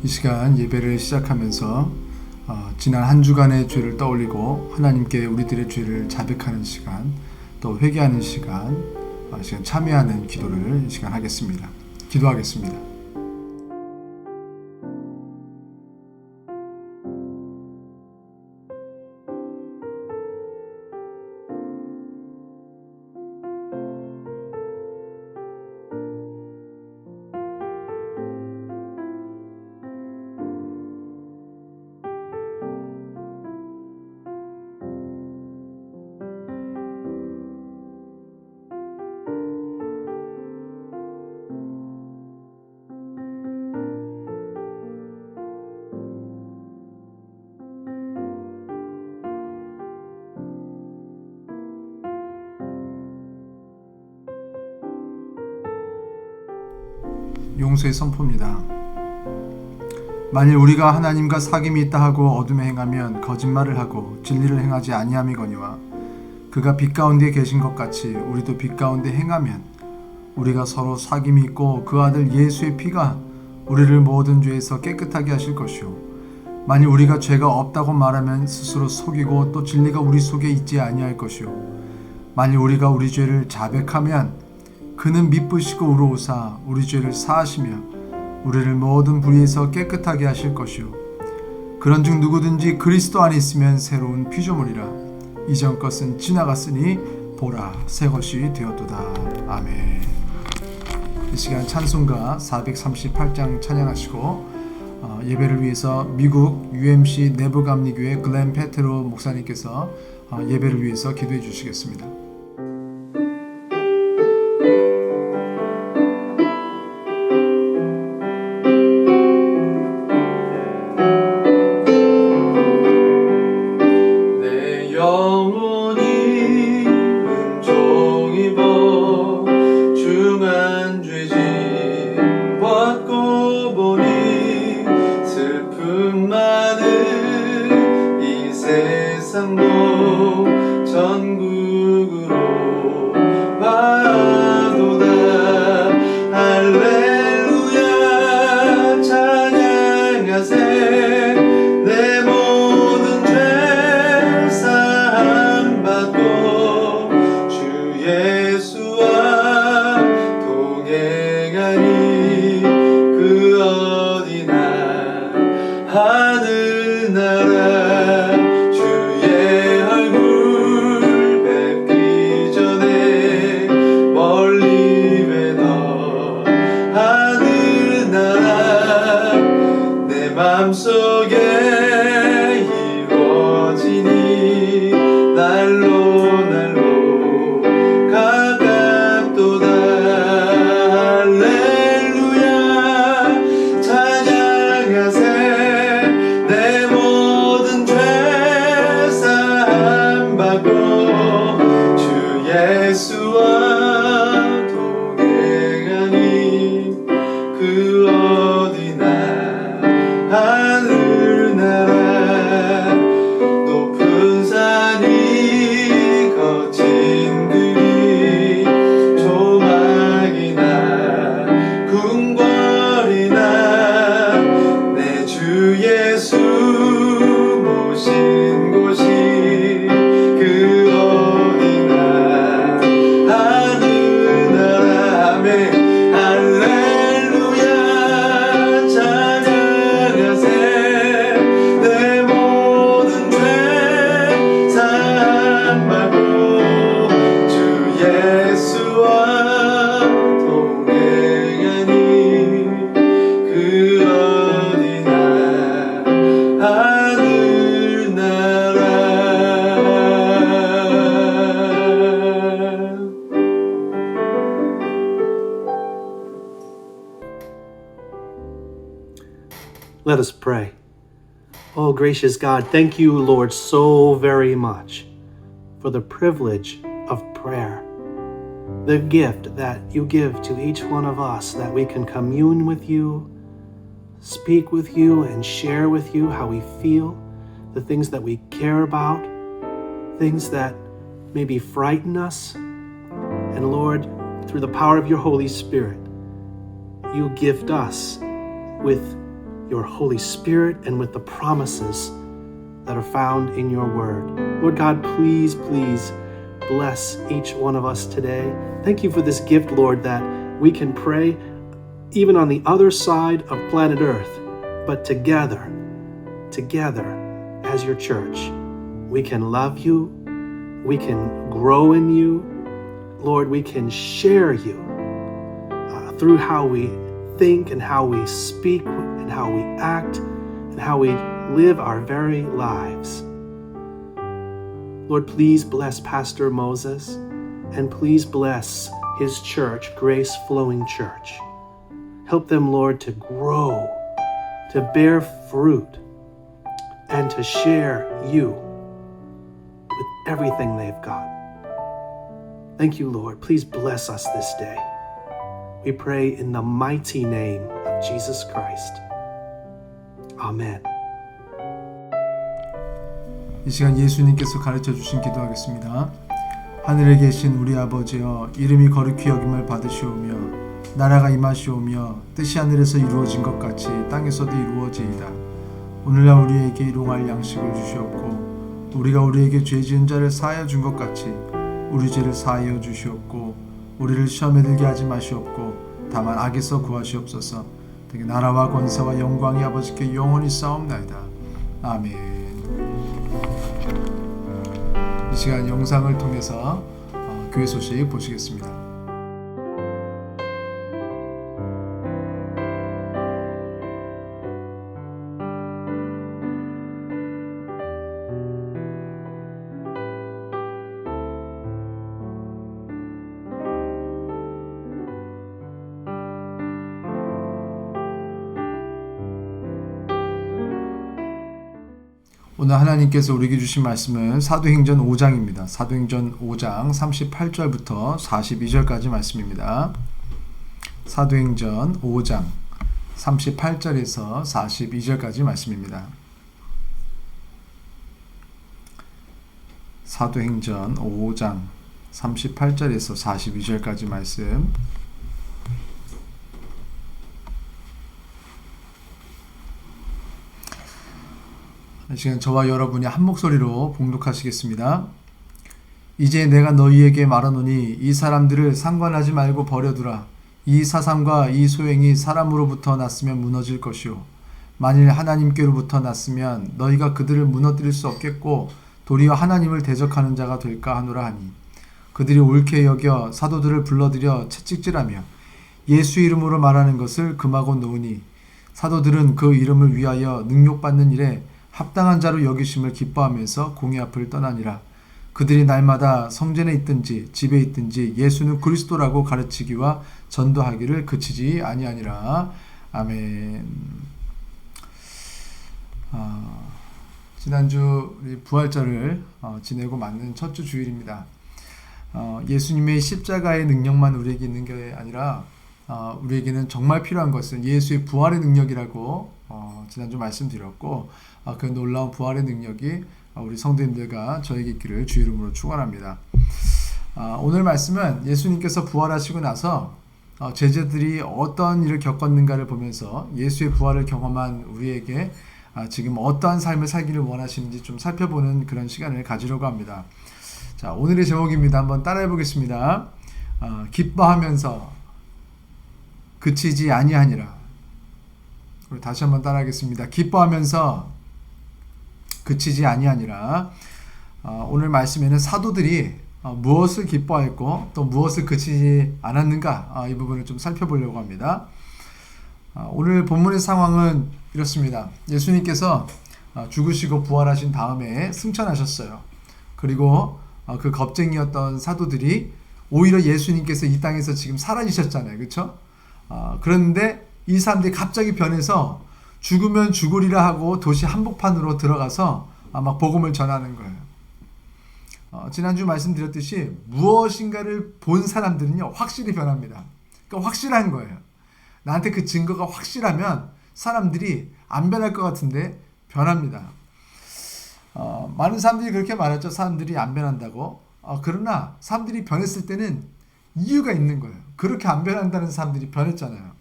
이 시간 예배를 시작하면서 지난 한 주간의 죄를 떠올리고 하나님께 우리들의 죄를 자백하는 시간, 또 회개하는 시간 참여하는 기도를 이 시간 하겠습니다. 기도하겠습니다. 용서의 선포입니다. 만일 우리가 하나님과 사귐이 있다 하고 어둠에 행하면 거짓말을 하고 진리를 행하지 아니함이거니와 그가 빛 가운데 계신 것 같이 우리도 빛 가운데 행하면 우리가 서로 사귐이 있고 그 아들 예수의 피가 우리를 모든 죄에서 깨끗하게 하실 것이요 만일 우리가 죄가 없다고 말하면 스스로 속이고 또 진리가 우리 속에 있지 아니할 것이요 만일 우리가 우리 죄를 자백하면 그는 미쁘시고 의로우사 우리 죄를 사하시며 우리를 모든 불의에서 깨끗하게 하실 것이요 그런즉 누구든지 그리스도 안에 있으면 새로운 피조물이라 이전 것은 지나갔으니 보라 새 것이 되었도다. 아멘. 이 시간 찬송가 438장 찬양하시고 예배를 위해서 미국 UMC 내부감리교회 글렌 페테로 목사님께서 예배를 위해서 기도해 주시겠습니다. 전국으로 마도다 할렐루야 찬양하세 내 모든 죄 사함받고 주 예수와 동행하니 그 어디나 하늘나라 마음속에 이루어지니 날로 날로 가깝도다 할렐루야 찬양하세 내 모든 죄 사함받고 주 예수와 동행하니 그 어디나 하늘나라 높은 산이 거친 들이 조막이나 궁궐이나 내 주 예수 모신 곳이 그 어디나 하늘나라 아멘 할렐루야 내 모든 죄 사함받고 주 예수와 동행하니 그 어디나 하늘나라. Let us pray. Oh, gracious God, thank you, Lord, so very much for the privilege of prayer, the gift that you give to each one of us, that we can commune with you, speak with you, and share with you how we feel, the things that we care about, things that maybe frighten us. And Lord, through the power of your Holy Spirit, you gift us with your Holy Spirit and with the promises that are found in your word. Lord God, please, please bless each one of us today. Thank you for this gift, Lord, that we can pray even on the other side of planet Earth, but together as your church, we can love you, we can grow in you. Lord, we can share you through how we think and how we speak and how we act and how we live our very lives. Lord, please bless Pastor Moses and please bless his church, Grace Flowing Church. Help them, Lord, to grow, to bear fruit, and to share you with everything they've got. Thank you, Lord. Please bless us this day. We pray in the mighty name of Jesus Christ. Amen. 이 시간 예수님께서 가르쳐 주신 기도하겠습니다. 하늘에 계신 우리 아버지여, 이름이 거룩히 여김을 받으시오며 나라가 임하시오며 뜻이 하늘에서 이루어진 것 같이 땅에서도 이루어지이다. 오늘날 우리에게 일용할 양식을 주시옵고 우리가 우리에게 죄 지은 자를 사하여 준 것 같이 우리 죄를 사하여 주시옵고 우리를 시험에 들게 하지 마시옵고 다만 악에서 구하시옵소서. 되게 나라와 권세와 영광이 아버지께 영원히 싸움나이다. 아멘. 이 시간 영상을 통해서 교회 소식 보시겠습니다. 오늘 하나님께서 우리에게 주신 말씀은 사도행전 5장입니다. 사도행전 5장 38절부터 42절까지 말씀입니다. 사도행전 5장 38절에서 42절까지 말씀입니다. 사도행전 5장 38절에서 42절까지 말씀. 이 시간 저와 여러분이 한 목소리로 봉독하시겠습니다. 이제 내가 너희에게 말하노니 이 사람들을 상관하지 말고 버려두라. 이 사상과 이 소행이 사람으로부터 났으면 무너질 것이요 만일 하나님께로부터 났으면 너희가 그들을 무너뜨릴 수 없겠고 도리어 하나님을 대적하는 자가 될까 하노라 하니 그들이 옳게 여겨 사도들을 불러들여 채찍질하며 예수 이름으로 말하는 것을 금하고 놓으니 사도들은 그 이름을 위하여 능욕받는 일에 합당한 자로 여기심을 기뻐하면서 공의 앞을 떠나니라. 그들이 날마다 성전에 있든지 집에 있든지 예수는 그리스도라고 가르치기와 전도하기를 그치지 아니하니라. 아멘. 지난주 우리 부활절을 지내고 맞는 첫 주 주일입니다. 예수님의 십자가의 능력만 우리에게 있는 게 아니라 우리에게는 정말 필요한 것은 예수의 부활의 능력이라고 지난주 말씀드렸고 그 놀라운 부활의 능력이 우리 성도님들과 저에게 있기를 주 이름으로 축원합니다. 오늘 말씀은 예수님께서 부활하시고 나서 제자들이 어떤 일을 겪었는가를 보면서 예수의 부활을 경험한 우리에게 지금 어떠한 삶을 살기를 원하시는지 좀 살펴보는 그런 시간을 가지려고 합니다. 자, 오늘의 제목입니다. 한번 따라해 보겠습니다. 기뻐하면서 그치지 아니하니라. 우리 다시 한번 따라하겠습니다. 기뻐하면서 그치지 아니하니라. 오늘 말씀에는 사도들이 무엇을 기뻐했고 또 무엇을 그치지 않았는가 이 부분을 좀 살펴보려고 합니다. 오늘 본문의 상황은 이렇습니다. 예수님께서 죽으시고 부활하신 다음에 승천하셨어요. 그리고 그 겁쟁이였던 사도들이 오히려 예수님께서 이 땅에서 지금 사라지셨잖아요. 그렇죠? 그런데 이 사람들이 갑자기 변해서 죽으면 죽으리라 하고 도시 한복판으로 들어가서 막 복음을 전하는 거예요. 지난주 말씀드렸듯이 무엇인가를 본 사람들은요 확실히 변합니다. 그러니까 확실한 거예요. 나한테 그 증거가 확실하면 사람들이 안 변할 것 같은데 변합니다. 많은 사람들이 그렇게 말했죠. 사람들이 안 변한다고. 그러나 사람들이 변했을 때는 이유가 있는 거예요. 그렇게 안 변한다는 사람들이 변했잖아요.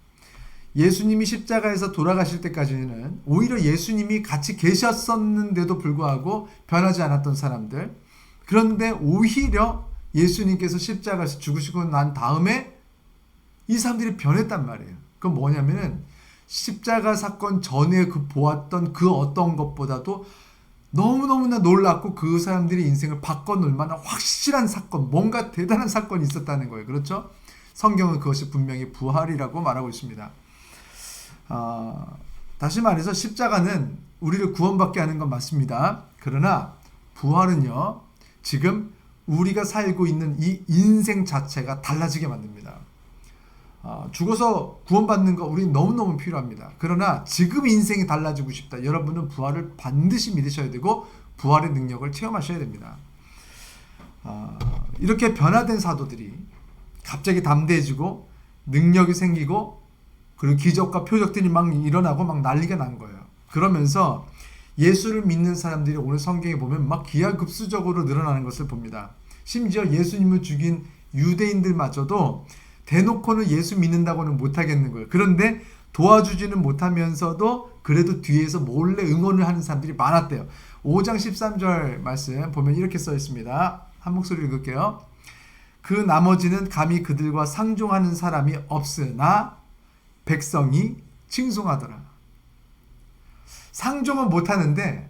예수님이 십자가에서 돌아가실 때까지는 오히려 예수님이 같이 계셨었는데도 불구하고 변하지 않았던 사람들. 그런데 오히려 예수님께서 십자가에서 죽으시고 난 다음에 이 사람들이 변했단 말이에요. 그건 뭐냐면은 십자가 사건 전에 그 보았던 그 어떤 것보다도 너무너무나 놀랍고 그 사람들의 인생을 바꿔놓을 만한 확실한 사건, 뭔가 대단한 사건이 있었다는 거예요. 그렇죠? 성경은 그것이 분명히 부활이라고 말하고 있습니다. 다시 말해서 십자가는 우리를 구원받게 하는 건 맞습니다. 그러나 부활은요, 지금 우리가 살고 있는 이 인생 자체가 달라지게 만듭니다. 죽어서 구원받는 거 우리는 너무너무 필요합니다. 그러나 지금 인생이 달라지고 싶다. 여러분은 부활을 반드시 믿으셔야 되고 부활의 능력을 체험하셔야 됩니다. 이렇게 변화된 사도들이 갑자기 담대해지고 능력이 생기고 그리고 기적과 표적들이 막 일어나고 막 난리가 난 거예요. 그러면서 예수를 믿는 사람들이 오늘 성경에 보면 막 기하급수적으로 늘어나는 것을 봅니다. 심지어 예수님을 죽인 유대인들마저도 대놓고는 예수 믿는다고는 못하겠는 거예요. 그런데 도와주지는 못하면서도 그래도 뒤에서 몰래 응원을 하는 사람들이 많았대요. 5장 13절 말씀 보면 이렇게 써 있습니다. 한 목소리 읽을게요. 그 나머지는 감히 그들과 상종하는 사람이 없으나 백성이 칭송하더라. 상종은 못하는데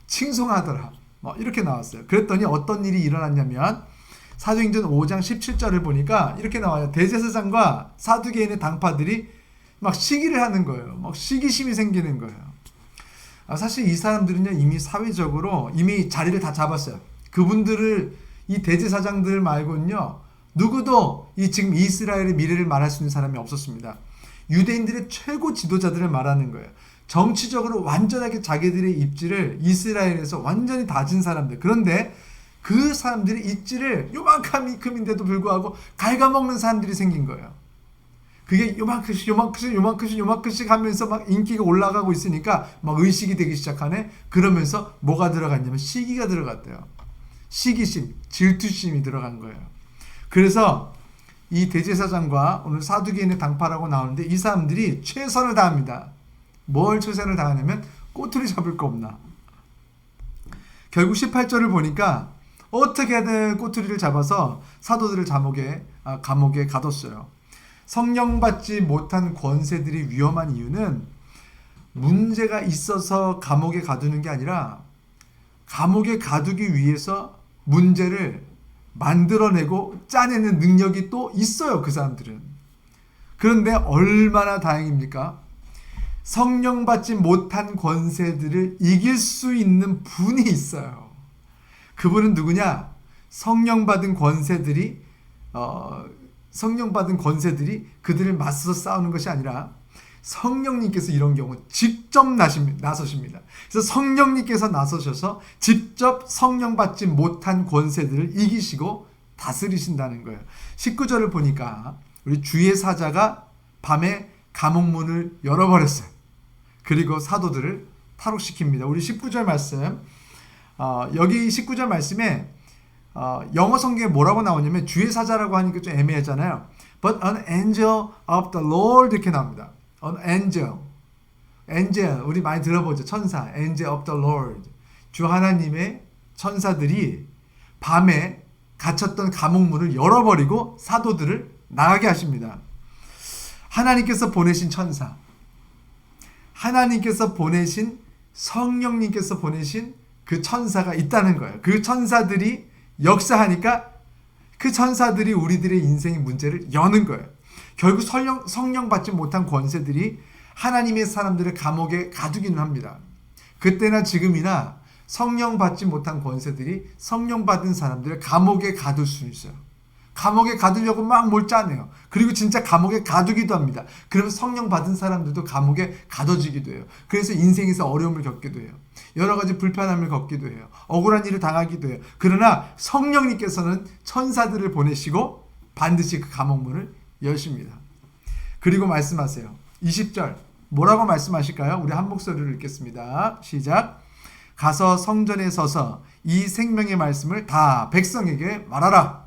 칭송하더라. 이렇게 나왔어요. 그랬더니 어떤 일이 일어났냐면 사도행전 5장 17절을 보니까 이렇게 나와요. 대제사장과 사두개인의 당파들이 막 시기를 하는 거예요. 막 시기심이 생기는 거예요. 사실 이 사람들은요, 이미 사회적으로 이미 자리를 다 잡았어요. 그분들을, 이 대제사장들 말고는요, 누구도 이 지금 이스라엘의 미래를 말할 수 있는 사람이 없었습니다. 유대인들의 최고 지도자들을 말하는 거예요. 정치적으로 완전하게 자기들의 입지를 이스라엘에서 완전히 다진 사람들. 그런데 그 사람들의 입지를 요만큼인데도 불구하고 갉아먹는 사람들이 생긴 거예요. 그게 요만큼씩 하면서 막 인기가 올라가고 있으니까 막 의식이 되기 시작하네. 그러면서 뭐가 들어갔냐면 시기가 들어갔대요. 시기심, 질투심이 들어간 거예요. 그래서 이 대제사장과 오늘 사두개인의 당파라고 나오는데 이 사람들이 최선을 다합니다. 뭘 최선을 다하냐면 꼬투리 잡을 거 없나. 결국 18절을 보니까 어떻게든 꼬투리를 잡아서 사도들을 감옥에 가뒀어요. 성령 받지 못한 권세들이 위험한 이유는 문제가 있어서 감옥에 가두는 게 아니라 감옥에 가두기 위해서 문제를 만들어내고 짜내는 능력이 또 있어요. 그 사람들은. 그런데 얼마나 다행입니까? 성령 받지 못한 권세들을 이길 수 있는 분이 있어요. 그분은 누구냐? 성령 받은 권세들이 그들을 맞서서 싸우는 것이 아니라 성령님께서 이런 경우 직접 나서십니다. 그래서 성령님께서 나서셔서 직접 성령 받지 못한 권세들을 이기시고 다스리신다는 거예요. 19절을 보니까 우리 주의 사자가 밤에 감옥문을 열어버렸어요. 그리고 사도들을 탈옥시킵니다. 우리 19절 말씀, 여기 19절 말씀에 영어 성경에 뭐라고 나오냐면 주의 사자라고 하니까 좀 애매하잖아요. But an angel of the Lord 이렇게 나옵니다. An angel 우리 많이 들어보죠. 천사, angel of the Lord. 주 하나님의 천사들이 밤에 갇혔던 감옥문을 열어버리고 사도들을 나가게 하십니다. 하나님께서 보내신 천사, 하나님께서 보내신 성령님께서 보내신 그 천사가 있다는 거예요. 그 천사들이 역사하니까 그 천사들이 우리들의 인생의 문제를 여는 거예요. 결국 성령 받지 못한 권세들이 하나님의 사람들을 감옥에 가두기는 합니다. 그때나 지금이나 성령 받지 못한 권세들이 성령 받은 사람들을 감옥에 가둘 수 있어요. 감옥에 가두려고 막 뭘 짜내요. 그리고 진짜 감옥에 가두기도 합니다. 그러면 성령 받은 사람들도 감옥에 가둬지기도 해요. 그래서 인생에서 어려움을 겪기도 해요. 여러 가지 불편함을 겪기도 해요. 억울한 일을 당하기도 해요. 그러나 성령님께서는 천사들을 보내시고 반드시 그 감옥문을 여십니다. 그리고 말씀하세요. 20절 뭐라고 말씀하실까요? 우리 한 목소리를 읽겠습니다. 시작. 가서 성전에 서서 이 생명의 말씀을 다 백성에게 말하라.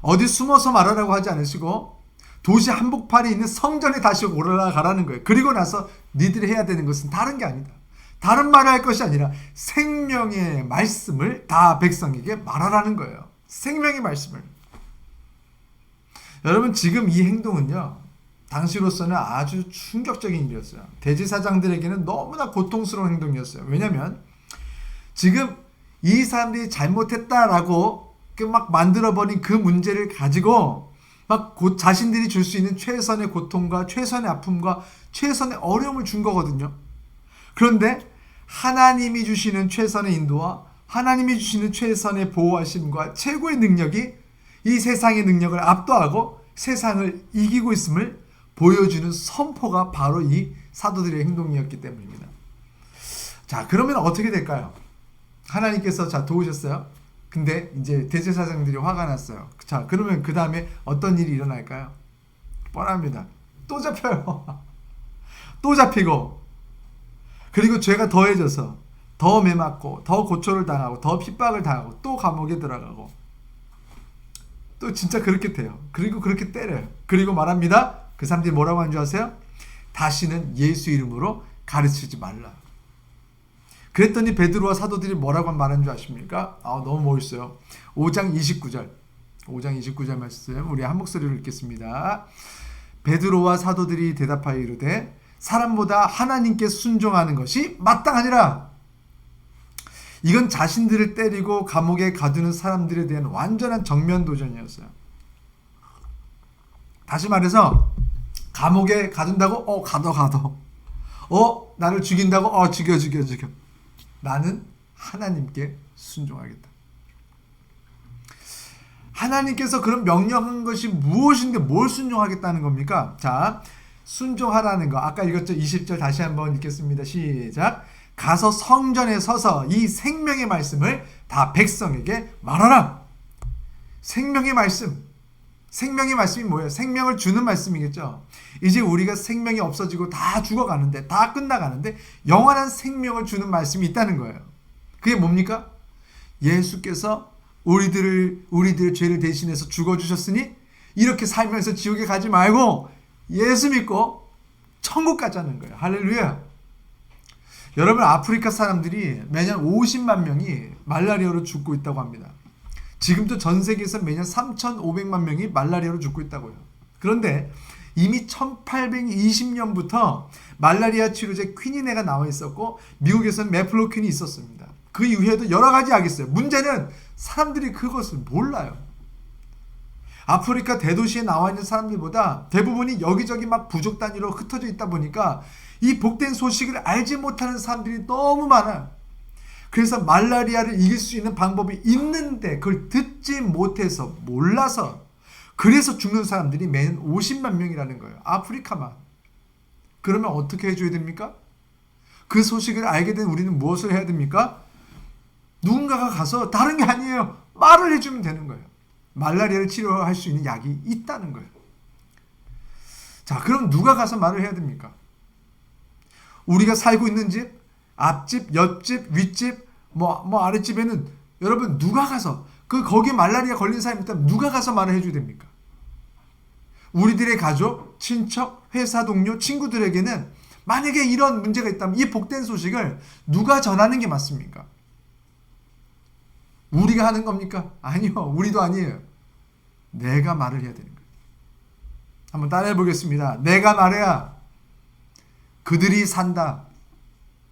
어디 숨어서 말하라고 하지 않으시고 도시 한복판에 있는 성전에 다시 올라가라는 거예요. 그리고 나서 니들이 해야 되는 것은 다른 게 아니다. 다른 말을 할 것이 아니라 생명의 말씀을 다 백성에게 말하라는 거예요. 생명의 말씀을. 여러분, 지금 이 행동은요, 당시로서는 아주 충격적인 일이었어요. 대제사장들에게는 너무나 고통스러운 행동이었어요. 왜냐하면 지금 이 사람들이 잘못했다라고 막 만들어버린 그 문제를 가지고 막 자신들이 줄 수 있는 최선의 고통과 최선의 아픔과 최선의 어려움을 준 거거든요. 그런데 하나님이 주시는 최선의 인도와 하나님이 주시는 최선의 보호하심과 최고의 능력이 이 세상의 능력을 압도하고 세상을 이기고 있음을 보여주는 선포가 바로 이 사도들의 행동이었기 때문입니다. 자, 그러면 어떻게 될까요? 하나님께서 도우셨어요. 근데 이제 대제사장들이 화가 났어요. 자, 그러면 그 다음에 어떤 일이 일어날까요? 뻔합니다. 또 잡혀요. 또 잡히고, 그리고 죄가 더해져서 더 매맞고 더 고초를 당하고 더 핍박을 당하고 또 감옥에 들어가고 또 진짜 그렇게 돼요. 그리고 그렇게 때려요. 그리고 말합니다. 그 사람들이 뭐라고 하는 줄 아세요? 다시는 예수 이름으로 가르치지 말라. 그랬더니 베드로와 사도들이 뭐라고 말한 줄 아십니까? 너무 멋있어요. 5장 29절 말씀 우리 한 목소리로 읽겠습니다. 베드로와 사도들이 대답하여 이르되 사람보다 하나님께 순종하는 것이 마땅하니라. 이건 자신들을 때리고 감옥에 가두는 사람들에 대한 완전한 정면 도전이었어요. 다시 말해서 감옥에 가둔다고? 가둬. 나를 죽인다고? 죽여. 나는 하나님께 순종하겠다. 하나님께서 그런 명령한 것이 무엇인데 뭘 순종하겠다는 겁니까? 자, 순종하라는 거 아까 읽었죠? 20절 다시 한번 읽겠습니다. 시작. 가서 성전에 서서 이 생명의 말씀을 다 백성에게 말하라. 생명의 말씀. 생명의 말씀이 뭐예요? 생명을 주는 말씀이겠죠. 이제 우리가 생명이 없어지고 다 죽어가는데, 다 끝나가는데 영원한 생명을 주는 말씀이 있다는 거예요. 그게 뭡니까? 예수께서 우리들의 죄를 대신해서 죽어주셨으니 이렇게 살면서 지옥에 가지 말고 예수 믿고 천국 가자는 거예요. 할렐루야. 여러분, 아프리카 사람들이 매년 50만 명이 말라리아로 죽고 있다고 합니다. 지금도 전 세계에서 매년 3,500만 명이 말라리아로 죽고 있다고요. 그런데 이미 1820년부터 말라리아 치료제 퀴니네가 나와 있었고 미국에서는 메플로퀸이 있었습니다. 그 이후에도 여러 가지 약이 있어요. 문제는 사람들이 그것을 몰라요. 아프리카 대도시에 나와 있는 사람들보다 대부분이 여기저기 막 부족 단위로 흩어져 있다 보니까 이 복된 소식을 알지 못하는 사람들이 너무 많아요. 그래서 말라리아를 이길 수 있는 방법이 있는데 그걸 듣지 못해서 몰라서 그래서 죽는 사람들이 매년 50만 명이라는 거예요. 아프리카만. 그러면 어떻게 해줘야 됩니까? 그 소식을 알게 된 우리는 무엇을 해야 됩니까? 누군가가 가서 다른 게 아니에요. 말을 해주면 되는 거예요. 말라리아를 치료할 수 있는 약이 있다는 거예요. 자, 그럼 누가 가서 말을 해야 됩니까? 우리가 살고 있는 집, 앞집, 옆집, 윗집, 아랫집에는 여러분 누가 가서 거기에 말라리아 걸린 사람이 있다면 누가 가서 말을 해줘야 됩니까? 우리들의 가족, 친척, 회사 동료, 친구들에게는 만약에 이런 문제가 있다면 이 복된 소식을 누가 전하는 게 맞습니까? 우리가 하는 겁니까? 아니요. 우리도 아니에요. 내가 말을 해야 되는 거예요. 한번 따라해 보겠습니다. 내가 말해야 그들이 산다.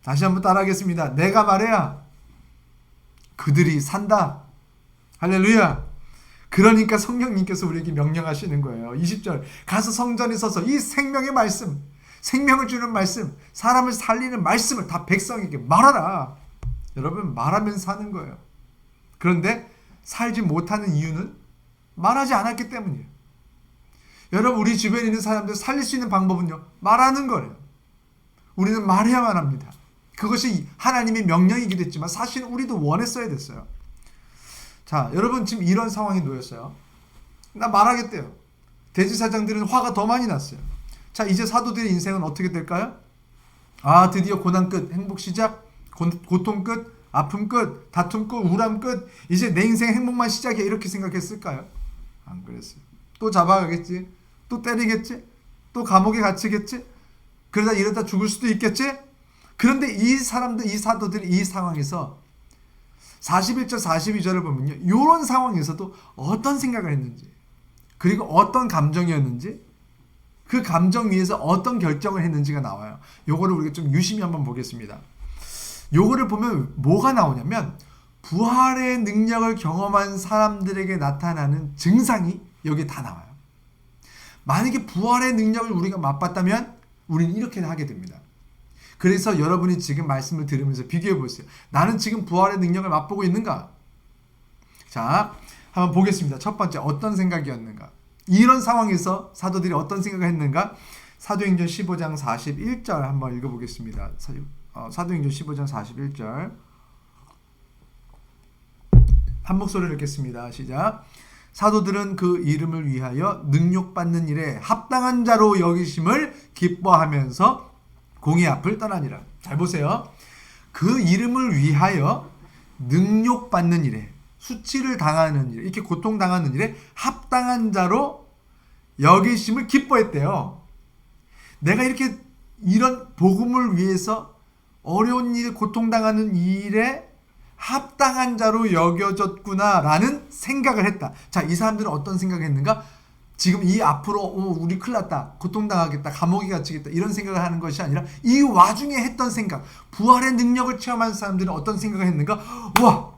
다시 한번 따라하겠습니다. 내가 말해야 그들이 산다. 할렐루야. 그러니까 성령님께서 우리에게 명령하시는 거예요. 20절 가서 성전에 서서 이 생명의 말씀, 생명을 주는 말씀, 사람을 살리는 말씀을 다 백성에게 말하라. 여러분, 말하면 사는 거예요. 그런데 살지 못하는 이유는 말하지 않았기 때문이에요. 여러분, 우리 주변에 있는 사람들 살릴 수 있는 방법은요, 말하는 거예요. 우리는 말해야만 합니다. 그것이 하나님의 명령이기도 했지만 사실 우리도 원했어야 됐어요. 자, 여러분 지금 이런 상황에 놓였어요. 나 말하겠대요. 대제사장들은 화가 더 많이 났어요. 자, 이제 사도들의 인생은 어떻게 될까요? 드디어 고난 끝, 행복 시작, 고통 끝, 아픔 끝, 다툼 끝, 우울함 끝, 이제 내 인생 행복만 시작이야 이렇게 생각했을까요? 안 그랬어요. 또 잡아가겠지. 또 때리겠지? 또 감옥에 갇히겠지? 그러다 이러다 죽을 수도 있겠지? 그런데 이 사람들, 이 사도들이 이 상황에서 41절, 42절을 보면요. 이런 상황에서도 어떤 생각을 했는지, 그리고 어떤 감정이었는지, 그 감정 위에서 어떤 결정을 했는지가 나와요. 요거를 우리가 좀 유심히 한번 보겠습니다. 요거를 보면 뭐가 나오냐면 부활의 능력을 경험한 사람들에게 나타나는 증상이 여기 다 나와요. 만약에 부활의 능력을 우리가 맛봤다면 우리는 이렇게 하게 됩니다. 그래서 여러분이 지금 말씀을 들으면서 비교해 보세요. 나는 지금 부활의 능력을 맛보고 있는가? 자, 한번 보겠습니다. 첫 번째, 어떤 생각이었는가? 이런 상황에서 사도들이 어떤 생각을 했는가? 사도행전 15장 41절 한번 읽어보겠습니다. 사도행전 15장 41절 한 목소리를 읽겠습니다. 시작. 사도들은 그 이름을 위하여 능력받는 일에 합당한 자로 여기심을 기뻐하면서 공의 앞을 떠나니라. 잘 보세요. 그 이름을 위하여 능력받는 일에, 수치를 당하는 일, 이렇게 고통당하는 일에 합당한 자로 여기심을 기뻐했대요. 내가 이렇게 이런 복음을 위해서 어려운 일, 고통당하는 일에 합당한 자로 여겨졌구나라는 생각을 했다. 자, 이 사람들은 어떤 생각을 했는가? 지금 이 앞으로 우리 큰일 났다, 고통당하겠다, 감옥에 갇히겠다 이런 생각을 하는 것이 아니라 이 와중에 했던 생각, 부활의 능력을 체험한 사람들은 어떤 생각을 했는가? 와,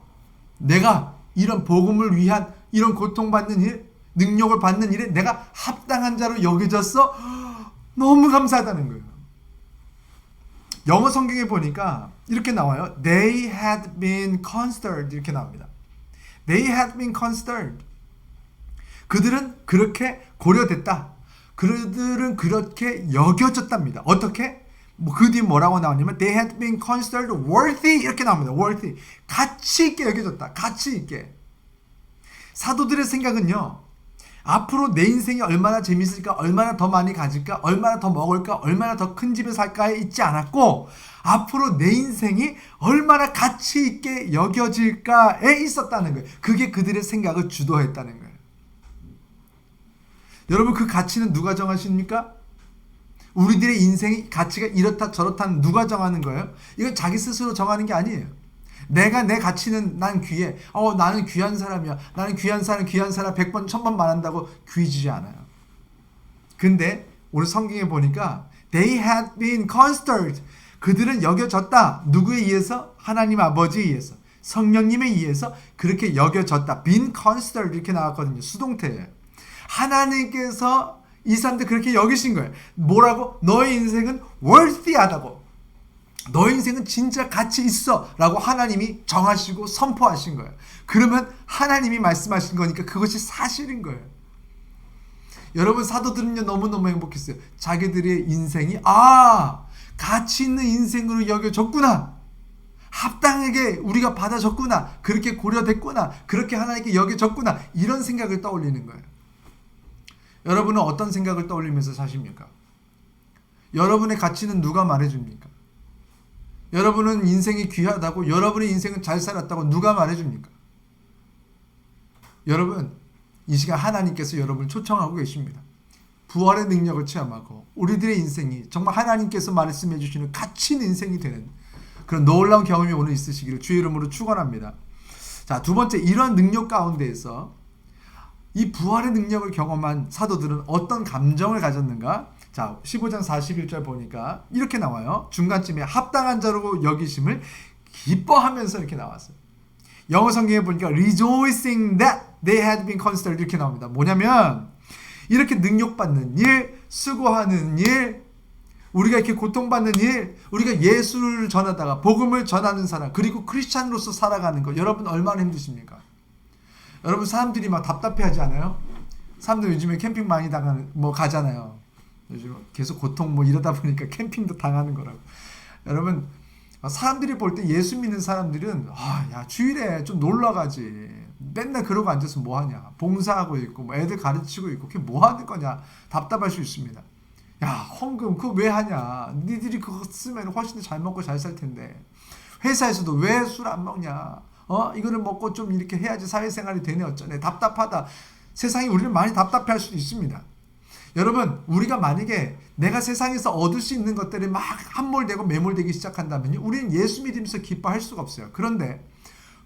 내가 이런 복음을 위한 이런 고통받는 일, 능력을 받는 일에 내가 합당한 자로 여겨졌어? 너무 감사하다는 거예요. 영어 성경에 보니까 이렇게 나와요. They had been considered 이렇게 나옵니다. They had been considered. 그들은 그렇게 고려됐다. 그들은 그렇게 여겨졌답니다. 어떻게? 그 뒤에 뭐라고 나오냐면 They had been considered worthy 이렇게 나옵니다. worthy. 가치 있게 여겨졌다. 가치 있게. 사도들의 생각은요. 앞으로 내 인생이 얼마나 재밌을까, 얼마나 더 많이 가질까, 얼마나 더 먹을까, 얼마나 더 큰 집에 살까에 있지 않았고 앞으로 내 인생이 얼마나 가치 있게 여겨질까에 있었다는 거예요. 그게 그들의 생각을 주도했다는 거예요. 여러분, 그 가치는 누가 정하십니까? 우리들의 인생의 가치가 이렇다 저렇다는 누가 정하는 거예요? 이건 자기 스스로 정하는 게 아니에요. 내가 내 가치는 난 귀해. 나는 귀한 사람이야. 나는 귀한 사람 100번 1000번 말한다고 귀지지 않아요. 근데 오늘 성경에 보니까 They had been considered. 그들은 여겨졌다. 누구에 의해서? 하나님 아버지에 의해서. 성령님에 의해서 그렇게 여겨졌다. been considered 이렇게 나왔거든요. 수동태예요. 하나님께서 이 사람들 그렇게 여기신 거예요. 뭐라고? 너의 인생은 worthy하다고. 너의 인생은 진짜 가치 있어 라고 하나님이 정하시고 선포하신 거예요. 그러면 하나님이 말씀하신 거니까 그것이 사실인 거예요. 여러분, 사도들은요 너무너무 행복했어요. 자기들의 인생이 가치 있는 인생으로 여겨졌구나, 합당하게 우리가 받아줬구나, 그렇게 고려됐구나, 그렇게 하나님께 여겨졌구나, 이런 생각을 떠올리는 거예요. 여러분은 어떤 생각을 떠올리면서 사십니까? 여러분의 가치는 누가 말해줍니까? 여러분은 인생이 귀하다고, 여러분의 인생은 잘 살았다고 누가 말해줍니까? 여러분, 이 시간 하나님께서 여러분을 초청하고 계십니다. 부활의 능력을 체험하고 우리들의 인생이 정말 하나님께서 말씀해 주시는 가치 있는 인생이 되는 그런 놀라운 경험이 오늘 있으시기를 주의 이름으로 축원합니다. 자, 두 번째, 이러한 능력 가운데에서 이 부활의 능력을 경험한 사도들은 어떤 감정을 가졌는가? 자, 15장 41절 보니까 이렇게 나와요. 중간쯤에 합당한 자로 여기심을 기뻐하면서 이렇게 나왔어요. 영어 성경에 보니까 rejoicing that they had been considered 이렇게 나옵니다. 뭐냐면 이렇게 능력받는 일, 수고하는 일, 우리가 이렇게 고통받는 일, 우리가 예수를 전하다가 복음을 전하는 사람, 그리고 크리스찬으로서 살아가는 거, 여러분 얼마나 힘드십니까? 여러분, 사람들이 막 답답해하지 않아요? 사람들 요즘에 캠핑 많이 가잖아요. 요즘 계속 고통 이러다 보니까 캠핑도 당하는 거라고. 여러분, 사람들이 볼 때 예수 믿는 사람들은 야, 주일에 좀 놀러 가지. 맨날 그러고 앉아서 뭐 하냐? 봉사하고 있고 애들 가르치고 있고 그게 뭐 하는 거냐? 답답할 수 있습니다. 야, 헌금 그거 왜 하냐? 니들이 그거 쓰면 훨씬 더 잘 먹고 잘 살 텐데. 회사에서도 왜 술 안 먹냐? 이거를 먹고 좀 이렇게 해야지 사회생활이 되네 어쩌네. 답답하다. 세상이 우리를 많이 답답해 할 수도 있습니다. 여러분, 우리가 만약에 내가 세상에서 얻을 수 있는 것들이 막 함몰되고 매몰되기 시작한다면 우리는 예수 믿으면서 기뻐할 수가 없어요. 그런데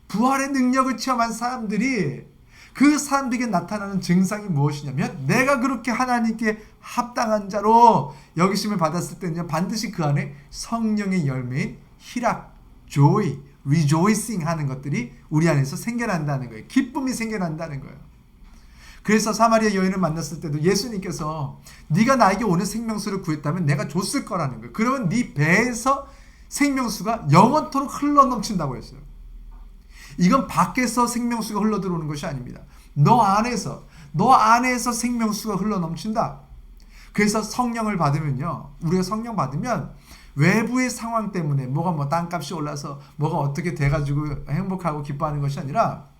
부활의 능력을 체험한 사람들이, 그 사람들에게 나타나는 증상이 무엇이냐면, 내가 그렇게 하나님께 합당한 자로 여기심을 받았을 때는 반드시 그 안에 성령의 열매인 희락, joy, rejoicing 하는 것들이 우리 안에서 생겨난다는 거예요. 기쁨이 생겨난다는 거예요. 그래서 사마리아 여인을 만났을 때도 예수님께서 네가 나에게 오늘 생명수를 구했다면 내가 줬을 거라는 거예요. 그러면 네 배에서 생명수가 영원토록 흘러넘친다고 했어요. 이건 밖에서 생명수가 흘러들어오는 것이 아닙니다. 너 안에서 생명수가 흘러넘친다. 그래서 성령을 받으면요, 우리가 성령 받으면 외부의 상황 때문에 뭐가 땅값이 올라서 뭐가 어떻게 돼가지고 행복하고 기뻐하는 것이 아니라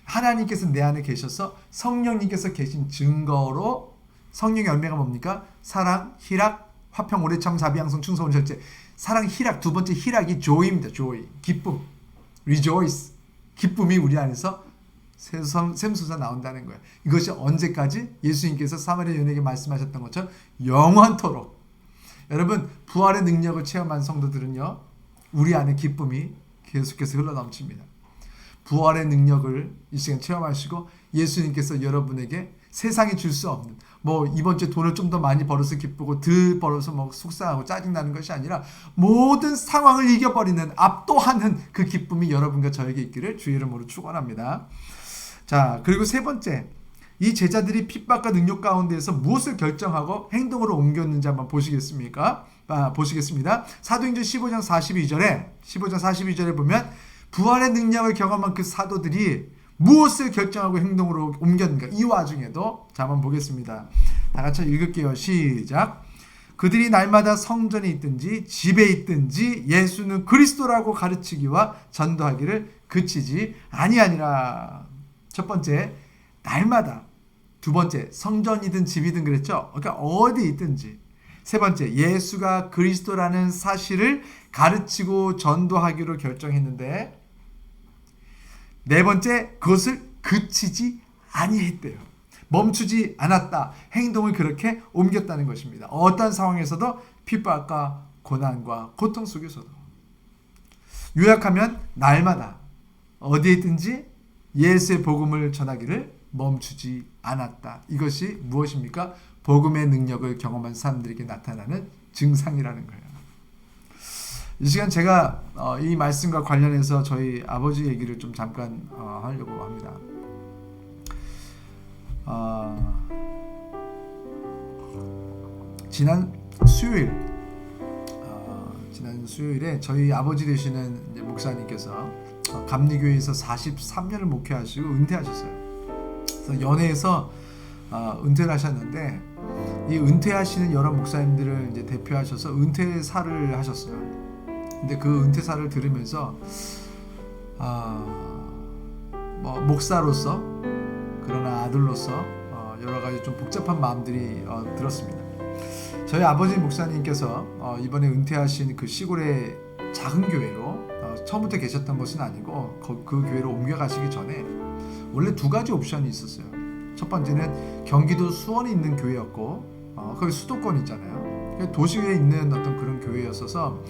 하나님께서 내 안에 계셔서 성령님께서 계신 증거로, 성령의 열매가 뭡니까? 사랑, 희락, 화평, 오래참, 자비양성, 충성, 절제. 사랑, 희락, 두 번째 희락이 joy입니다. joy, 기쁨, rejoice, 기쁨이 우리 안에서 샘솟아 나온다는 거예요. 이것이 언제까지? 예수님께서 사마리아 여인에게 말씀하셨던 것처럼 영원토록. 여러분, 부활의 능력을 체험한 성도들은요, 우리 안에 기쁨이 계속해서 흘러넘칩니다. 부활의 능력을 이 시간 체험하시고, 예수님께서 여러분에게 세상이 줄 수 없는, 이번 주에 돈을 좀 더 많이 벌어서 기쁘고 덜 벌어서 속상하고 짜증나는 것이 아니라 모든 상황을 이겨버리는, 압도하는 그 기쁨이 여러분과 저에게 있기를 주의 이름으로 축원합니다. 자, 그리고 세 번째, 이 제자들이 핍박과 능력 가운데에서 무엇을 결정하고 행동으로 옮겼는지 한번 보시겠습니까? 보시겠습니다. 사도행전 15장 42절에 보면 부활의 능력을 경험한 그 사도들이 무엇을 결정하고 행동으로 옮겼는가? 이 와중에도, 자, 한번 보겠습니다. 다 같이 읽을게요. 시작. 그들이 날마다 성전에 있든지 집에 있든지 예수는 그리스도라고 가르치기와 전도하기를 그치지 아니하니라. 첫 번째, 날마다. 두 번째, 성전이든 집이든 그랬죠. 그러니까 어디 있든지. 세 번째, 예수가 그리스도라는 사실을 가르치고 전도하기로 결정했는데, 네 번째, 그것을 그치지 아니했대요. 멈추지 않았다. 행동을 그렇게 옮겼다는 것입니다. 어떤 상황에서도 핍박과 고난과 고통 속에서도. 요약하면 날마다 어디에 있든지 예수의 복음을 전하기를 멈추지 않았다. 이것이 무엇입니까? 복음의 능력을 경험한 사람들에게 나타나는 증상이라는 거예요. 이 시간 제가 이 말씀과 관련해서 저희 아버지 얘기를 좀 잠깐 하려고 합니다. 지난 수요일에 저희 아버지 되시는 이제 목사님께서 감리교회에서 43년을 목회하시고 은퇴하셨어요. 그래서 연회에서 은퇴를 하셨는데, 이 은퇴하시는 여러 목사님들을 이제 대표하셔서 은퇴사를 하셨어요. 근데 그 은퇴사를 들으면서 목사로서, 그러나 아들로서 여러 가지 좀 복잡한 마음들이 들었습니다. 저희 아버지 목사님께서 이번에 은퇴하신 그 시골의 작은 교회로 처음부터 계셨던 것은 아니고 그 교회로 옮겨가시기 전에 원래 두 가지 옵션이 있었어요. 첫 번째는 경기도 수원에 있는 교회였고, 거기 수도권 있잖아요. 도시에 있는 어떤 그런 교회였어서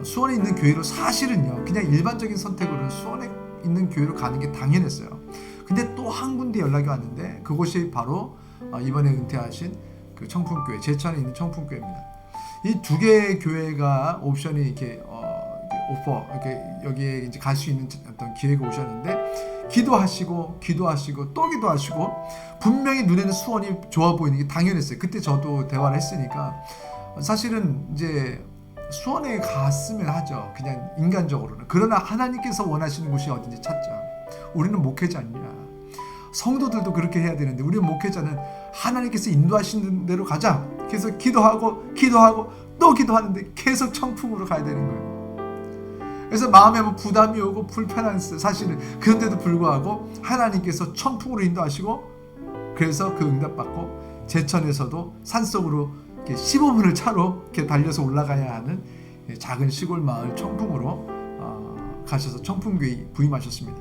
수원에 있는 교회로, 사실은요 그냥 일반적인 선택으로는 수원에 있는 교회로 가는 게 당연했어요. 근데 또 한 군데 연락이 왔는데, 그곳이 바로 이번에 은퇴하신 그 청풍교회, 제천에 있는 청풍교회입니다. 이 두 개의 교회가 옵션이 이렇게 오퍼, 이렇게 여기에 이제 갈 수 있는 어떤 기회가 오셨는데, 기도하시고 또 기도하시고, 분명히 눈에는 수원이 좋아 보이는 게 당연했어요. 그때 저도 대화를 했으니까 사실은 이제 수원에 갔으면 하죠, 그냥 인간적으로는. 그러나 하나님께서 원하시는 곳이 어딘지 찾자. 우리는 목회자냐, 성도들도 그렇게 해야 되는데, 우리는 목회자는 하나님께서 인도하시는 대로 가자. 그래서 기도하고 또 기도하는데 계속 청풍으로 가야 되는 거예요. 그래서 마음에 부담이 오고 불편한, 사실은 그런데도 불구하고 하나님께서 청풍으로 인도하시고, 그래서 그 응답받고 제천에서도 산속으로 이렇게 15분을 차로 이렇게 달려서 올라가야 하는 작은 시골 마을 청풍으로 가셔서 청풍교회 부임하셨습니다.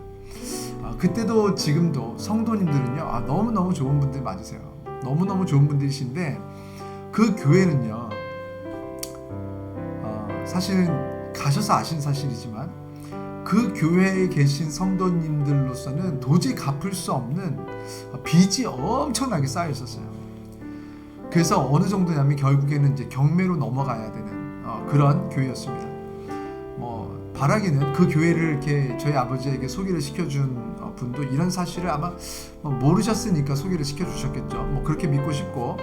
그때도 지금도 성도님들은요, 너무너무 좋은 분들 맞으세요. 너무너무 좋은 분들이신데 그 교회는요, 사실은 가셔서 아신 사실이지만 그 교회에 계신 성도님들로서는 도저히 갚을 수 없는 빚이 엄청나게 쌓여 있었어요. 그래서 어느 정도냐면 결국에는 이제 경매로 넘어가야 되는 그런 교회였습니다. 뭐 바라기는 그 교회를 이렇게 저희 아버지에게 소개를 시켜준 분도 이런 사실을 아마 모르셨으니까 소개를 시켜주셨겠죠. 뭐 그렇게 믿고 싶고,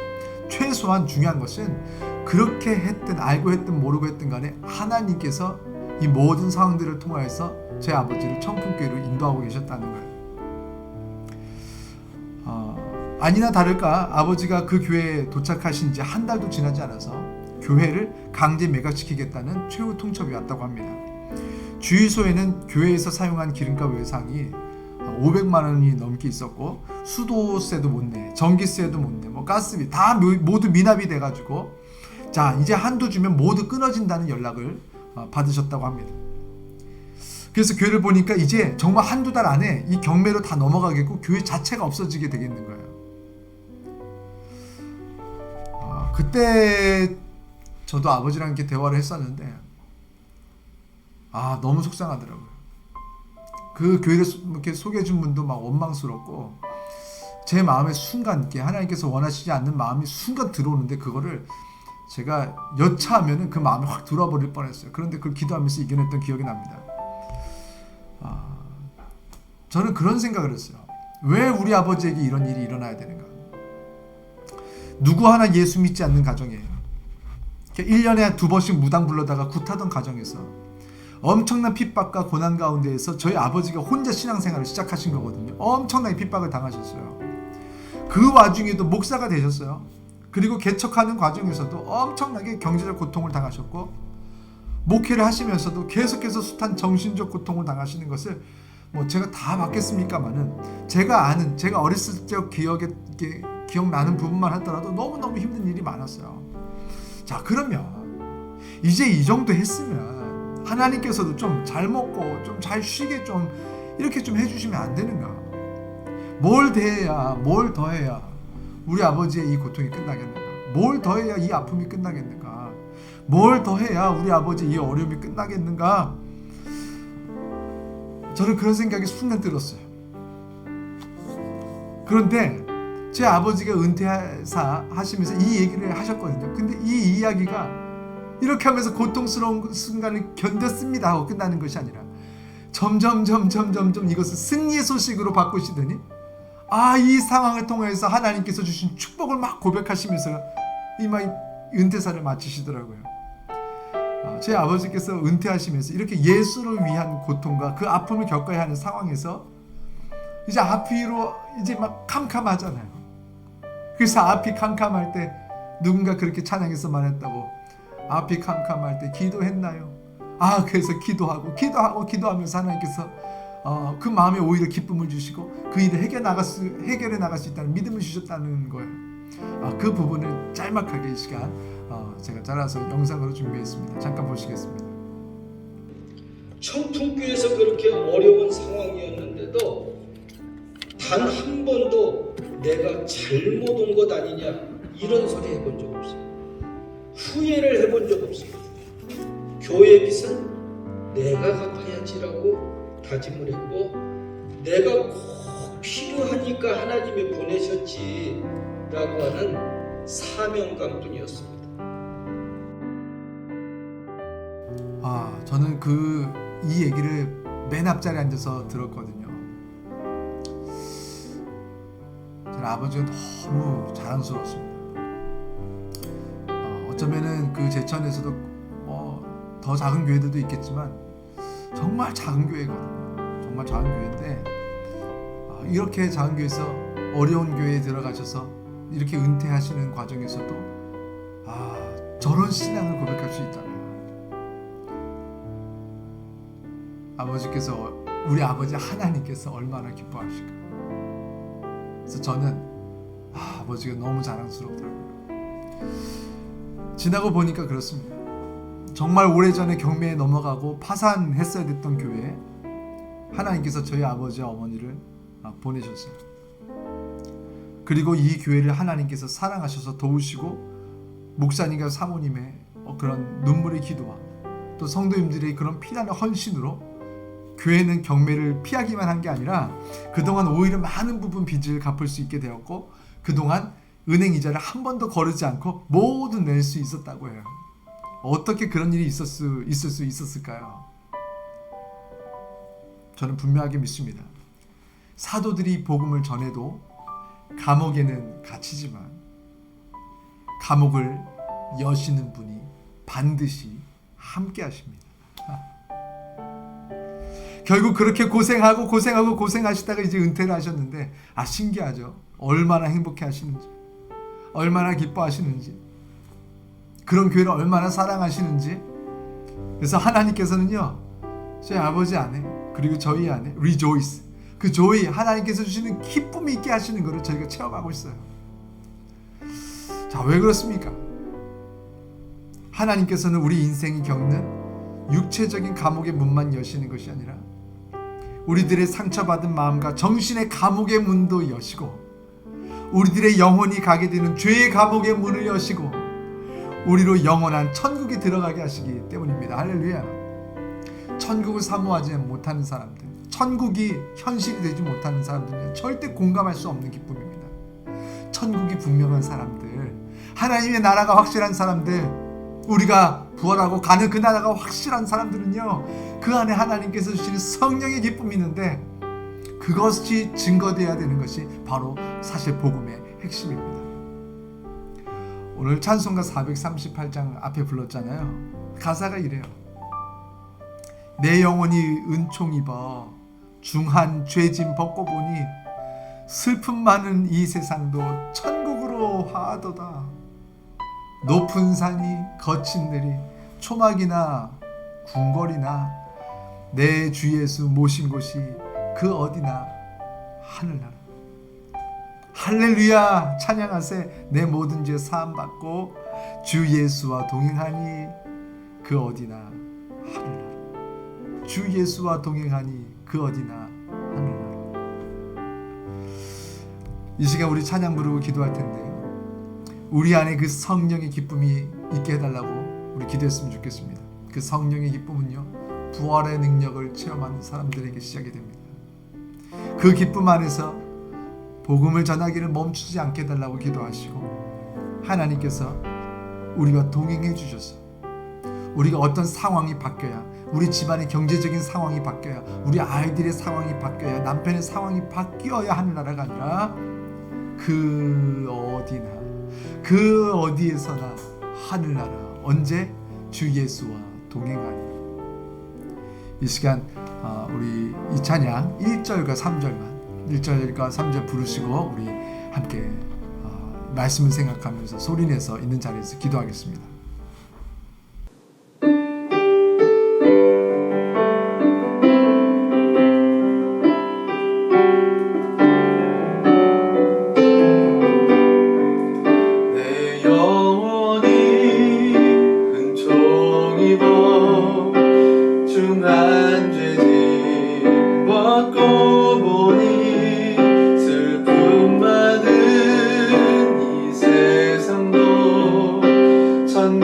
최소한 중요한 것은 그렇게 했든 알고 했든 모르고 했든 간에 하나님께서 이 모든 상황들을 통하여서 제 아버지를 청풍교회로 인도하고 계셨다는 거예요. 아니나 다를까 아버지가 그 교회에 도착하신 지 한 달도 지나지 않아서 교회를 강제 매각시키겠다는 최후 통첩이 왔다고 합니다. 주유소에는 교회에서 사용한 기름값 외상이 500만 원이 넘게 있었고, 수도세도 못 내, 전기세도 못 내, 뭐 가스비 다 모두 미납이 돼가지고, 자 이제 한도 주면 모두 끊어진다는 연락을 받으셨다고 합니다. 그래서 교회를 보니까 이제 정말 한두 달 안에 이 경매로 다 넘어가겠고 교회 자체가 없어지게 되겠는 거예요. 그때 저도 아버지랑 이렇게 대화를 했었는데 너무 속상하더라고요. 그 교회를 이렇게 소개해준 분도 막 원망스럽고, 제 마음에 순간 이렇게 하나님께서 원하시지 않는 마음이 순간 들어오는데 그거를 제가 여차하면은 그 마음이 확 들어와 버릴 뻔했어요. 그런데 그걸 기도하면서 이겨냈던 기억이 납니다. 저는 그런 생각을 했어요. 왜 우리 아버지에게 이런 일이 일어나야 되는가? 누구 하나 예수 믿지 않는 가정이에요. 1년에 2번씩 무당 불러다가 굿하던 가정에서 엄청난 핍박과 고난 가운데에서 저희 아버지가 혼자 신앙생활을 시작하신 거거든요. 엄청나게 핍박을 당하셨어요. 그 와중에도 목사가 되셨어요. 그리고 개척하는 과정에서도 엄청나게 경제적 고통을 당하셨고, 목회를 하시면서도 계속해서 숱한 정신적 고통을 당하시는 것을 뭐 제가 다 받겠습니까마는, 제가 아는, 제가 어렸을 적 기억나는 부분만 하더라도 너무너무 힘든 일이 많았어요. 자, 그러면 이제 이 정도 했으면 하나님께서도 좀 잘 먹고 좀 잘 쉬게 좀 이렇게 좀 해주시면 안 되는가? 뭘 더해야 우리 아버지의 이 고통이 끝나겠는가? 뭘 더해야 이 아픔이 끝나겠는가? 뭘 더해야 우리 아버지의 이 어려움이 끝나겠는가? 저는 그런 생각이 순간 들었어요. 그런데 제 아버지가 은퇴하시면서 이 얘기를 하셨거든요. 근데 이 이야기가 이렇게 하면서 고통스러운 순간을 견뎠습니다 하고 끝나는 것이 아니라 점점 이것을 승리의 소식으로 바꾸시더니 이 상황을 통해서 하나님께서 주신 축복을 막 고백하시면서 이마에 은퇴사를 마치시더라고요. 제 아버지께서 은퇴하시면서 이렇게 예수를 위한 고통과 그 아픔을 겪어야 하는 상황에서 이제 앞이로 이제 막 캄캄하잖아요. 그래서 앞이 캄캄할 때 누군가 그렇게 찬양해서 말했다고, 앞이 캄캄할 때 기도했나요? 그래서 기도하면서 하나님께서 그 마음에 오히려 기쁨을 주시고 그 일을 해결해 나갈 수 있다는 믿음을 주셨다는 거예요. 그 부분을 짤막하게 이 시간 제가 잘라서 영상으로 준비했습니다. 잠깐 보시겠습니다. 청풍교에서 그렇게 어려운 상황이었는데도 단 한 번도 내가 잘못 온 것 아니냐 이런 소리 해본 적 없어요. 후회를 해본 적 없어요. 교회 빚은 내가 갚아야지라고 다짐을 했고, 내가 꼭 필요하니까 하나님이 보내셨지라고 하는 사명감뿐이었습니다. 저는 이 얘기를 맨 앞자리에 앉아서 들었거든요. 저는 아버지가 너무 자랑스러웠습니다. 어쩌면은 그 제천에서도 더 작은 교회들도 있겠지만 정말 작은 교회거든요. 정말 작은 교회인데 이렇게 작은 교회에서 어려운 교회에 들어가셔서 이렇게 은퇴하시는 과정에서도 저런 신앙을 고백할 수 있다면 아버지께서, 우리 아버지 하나님께서 얼마나 기뻐하실까. 그래서 저는 아버지가 너무 자랑스럽더라고요. 지나고 보니까 그렇습니다. 정말 오래전에 경매에 넘어가고 파산했어야 됐던 교회에 하나님께서 저희 아버지와 어머니를 보내셨어요. 그리고 이 교회를 하나님께서 사랑하셔서 도우시고 목사님과 사모님의 그런 눈물의 기도와 또 성도님들의 그런 피나는 헌신으로 교회는 경매를 피하기만 한 게 아니라 그동안 오히려 많은 부분 빚을 갚을 수 있게 되었고 그동안 은행 이자를 한 번도 거르지 않고 모두 낼 수 있었다고 해요. 어떻게 그런 일이 있을 수 있었을까요? 저는 분명하게 믿습니다. 사도들이 복음을 전해도 감옥에는 갇히지만 감옥을 여시는 분이 반드시 함께 하십니다. 결국 그렇게 고생하시다가 이제 은퇴를 하셨는데 신기하죠. 얼마나 행복해 하시는지, 얼마나 기뻐하시는지, 그런 교회를 얼마나 사랑하시는지. 그래서 하나님께서는요, 저희 아버지 안에 그리고 저희 안에 rejoice, 그 조이, 하나님께서 주시는 기쁨이 있게 하시는 것을 저희가 체험하고 있어요. 자, 왜 그렇습니까? 하나님께서는 우리 인생이 겪는 육체적인 감옥의 문만 여시는 것이 아니라 우리들의 상처받은 마음과 정신의 감옥의 문도 여시고 우리들의 영혼이 가게 되는 죄의 감옥의 문을 여시고 우리로 영원한 천국에 들어가게 하시기 때문입니다. 할렐루야. 천국을 사모하지 못하는 사람들, 천국이 현실이 되지 못하는 사람들은 절대 공감할 수 없는 기쁨입니다. 천국이 분명한 사람들, 하나님의 나라가 확실한 사람들, 우리가 부활하고 가는 그 나라가 확실한 사람들은요, 그 안에 하나님께서 주시는 성령의 기쁨이 있는데 그것이 증거되어야 되는 것이 바로 사실 복음의 핵심입니다. 오늘 찬송가 438장 앞에 불렀잖아요. 가사가 이래요. 내 영혼이 은총 입어 중한 죄짐 벗고 보니 슬픔 많은 이 세상도 천국으로 하도다. 높은 산이 거친 들이 초막이나 궁궐이나 내 주 예수 모신 곳이 그 어디나 하늘나라. 할렐루야, 찬양하세. 내 모든 죄 사함 받고 주 예수와 동행하니 그 어디나 하늘나라. 주 예수와 동행하니 그 어디나 하늘나라. 이 시간 우리 찬양 부르고 기도할 텐데 우리 안에 그 성령의 기쁨이 있게 해달라고 우리 기도했으면 좋겠습니다. 그 성령의 기쁨은요, 부활의 능력을 체험하는 사람들에게 시작이 됩니다. 그 기쁨 안에서 복음을 전하기를 멈추지 않게 해달라고 기도하시고 하나님께서 우리와 동행해 주셔서 우리가 어떤 상황이 바뀌어야, 우리 집안의 경제적인 상황이 바뀌어야, 우리 아이들의 상황이 바뀌어야, 남편의 상황이 바뀌어야 하는 나라가 아니라 그 어디나 그 어디에서나 하늘나라. 언제? 주 예수와 동행하니. 이 시간 우리 이 찬양 1절과 3절 부르시고 우리 함께 말씀을 생각하면서 소리내서 있는 자리에서 기도하겠습니다. 천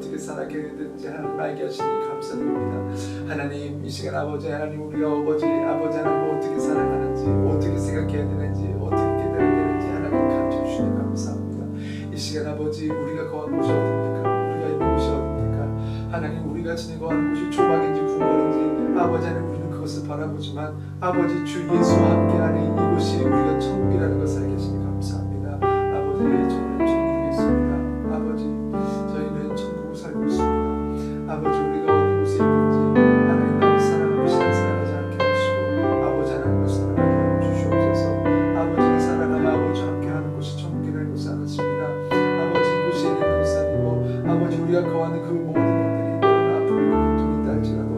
어떻게 살아가게 되든지 하나님 알게 하시니 감사드립니다. 하나님 이 시간 아버지 하나님 우리가 아버지 하나님 어떻게 살아가는지 어떻게 생각해야 되는지 어떻게 깨달아야 되는지 하나님 가르쳐 주시니 감사합니다. 이 시간 아버지 우리가 거한 곳이 어딥니까? 우리가 있는 곳이 어딥니까? 하나님 우리가 지내고 하는 곳이 조막인지 궁궐인지 아버지 하나님 우리는 그것을 바라보지만 아버지 주 예수와 함께하는 이곳이 우리가 천국이라는 것을 알게 하시니 감사합니다. 아버지 저는 천국에 있습니다. 아버지 저희는 천국을 살고 있습니다. 아버지 우리가 어느 곳에 있는지 하나님 나를 사랑하고 사랑하지 않게 하시고 아버지 하나님을 사랑하게 주시옵소서. 아버지를 사랑하여 아버지와 함께하는 곳이 천국이라는 것을 알았습니다. 아버지 이곳에 있는 것이 아니고 아버지 우리가 거하는 그 모든 것들이 때로는 아픔이고 고통이 있다 할지라도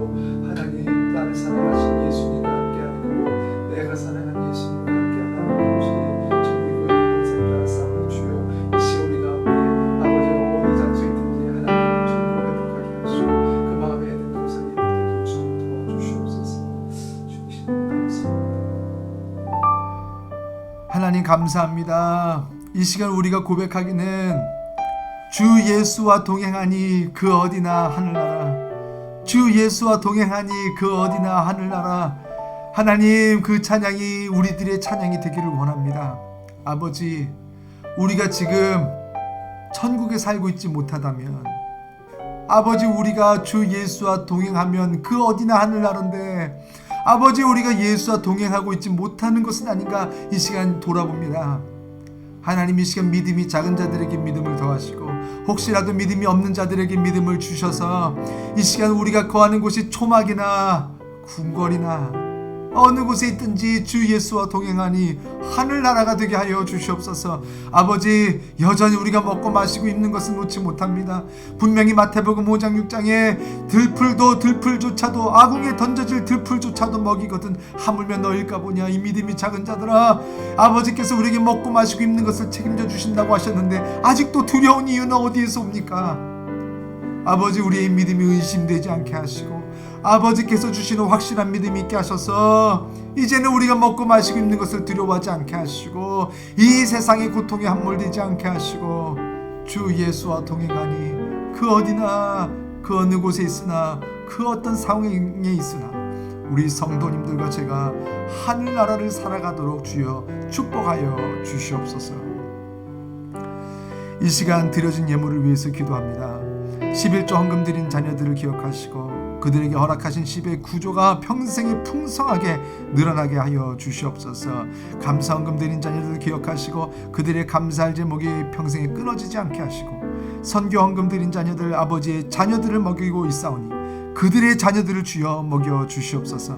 하나님 나를 사랑하신 예수님과 함께하는 그곳 내가 사랑하는 예수님과 함께하는 그곳이 천국이고 있는 곳인 줄 알았사오니 주여 이 시간 우리가 아버지 어느 장소에 있든지 하나님 천국을 회복하게 하시고 그 마음에 있는 것을 예쁘게 주님 도와주시옵소서. 주님 감사합니다. 하나님 감사합니다. 이 시간 우리가 고백하기는 주 예수와 동행하니 그 어디나 하늘나라 주 예수와 동행하니 그 어디나 하늘나라 하나님 그 찬양이 우리들의 찬양이 되기를 원합니다. 아버지 우리가 지금 천국에 살고 있지 못하다면 아버지 우리가 주 예수와 동행하면 그 어디나 하늘나라인데 아버지 우리가 예수와 동행하고 있지 못하는 것은 아닌가 이 시간 돌아봅니다. 하나님 이 시간 믿음이 작은 자들에게 믿음을 더하시고 혹시라도 믿음이 없는 자들에게 믿음을 주셔서 이 시간 우리가 거하는 곳이 초막이나 궁궐이나 어느 곳에 있든지 주 예수와 동행하니 하늘나라가 되게 하여 주시옵소서. 아버지 여전히 우리가 먹고 마시고 입는 것은 놓지 못합니다. 분명히 마태복음 5장 6장에 들풀조차도 아궁에 던져질 들풀조차도 먹이거든 하물며 너일까 보냐. 이 믿음이 작은 자들아 아버지께서 우리에게 먹고 마시고 입는 것을 책임져 주신다고 하셨는데 아직도 두려운 이유는 어디에서 옵니까? 아버지 우리의 믿음이 의심되지 않게 하시고 아버지께서 주시는 확실한 믿음이 있게 하셔서 이제는 우리가 먹고 마시고 입는 것을 두려워하지 않게 하시고 이 세상의 고통에 함몰되지 않게 하시고 주 예수와 동행하니 그 어디나 그 어느 곳에 있으나 그 어떤 상황에 있으나 우리 성도님들과 제가 하늘나라를 살아가도록 주여 축복하여 주시옵소서. 이 시간 드려진 예물을 위해서 기도합니다. 11조 헌금 드린 자녀들을 기억하시고 그들에게 허락하신 10의 구조가 평생에 풍성하게 늘어나게 하여 주시옵소서. 감사 헌금 드린 자녀들을 기억하시고 그들의 감사할 제목이 평생에 끊어지지 않게 하시고 선교 헌금 드린 자녀들 아버지의 자녀들을 먹이고 있사오니 그들의 자녀들을 주여 먹여 주시옵소서.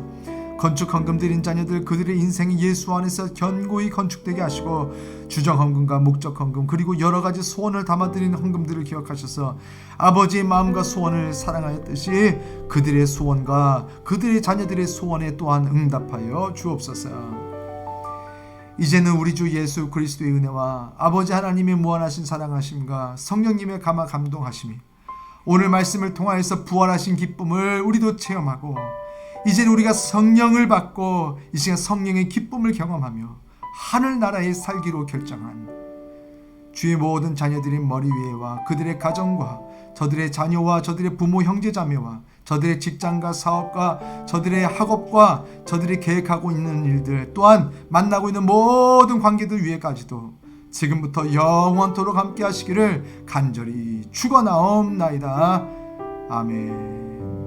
건축 헌금 드린 자녀들 그들의 인생이 예수 안에서 견고히 건축되게 하시고 주정 헌금과 목적 헌금 그리고 여러 가지 소원을 담아드린 헌금들을 기억하셔서 아버지의 마음과 소원을 사랑하였듯이 그들의 소원과 그들의 자녀들의 소원에 또한 응답하여 주옵소서. 이제는 우리 주 예수 그리스도의 은혜와 아버지 하나님의 무한하신 사랑하심과 성령님의 감화 감동하심이 오늘 말씀을 통하여서 부활하신 기쁨을 우리도 체험하고 이제는 우리가 성령을 받고 이 시간 성령의 기쁨을 경험하며 하늘나라에 살기로 결정한 주의 모든 자녀들의 머리 위에와 그들의 가정과 저들의 자녀와 저들의 부모 형제자매와 저들의 직장과 사업과 저들의 학업과 저들이 계획하고 있는 일들 또한 만나고 있는 모든 관계들 위에까지도 지금부터 영원토록 함께 하시기를 간절히 축원하옵나이다. 아멘.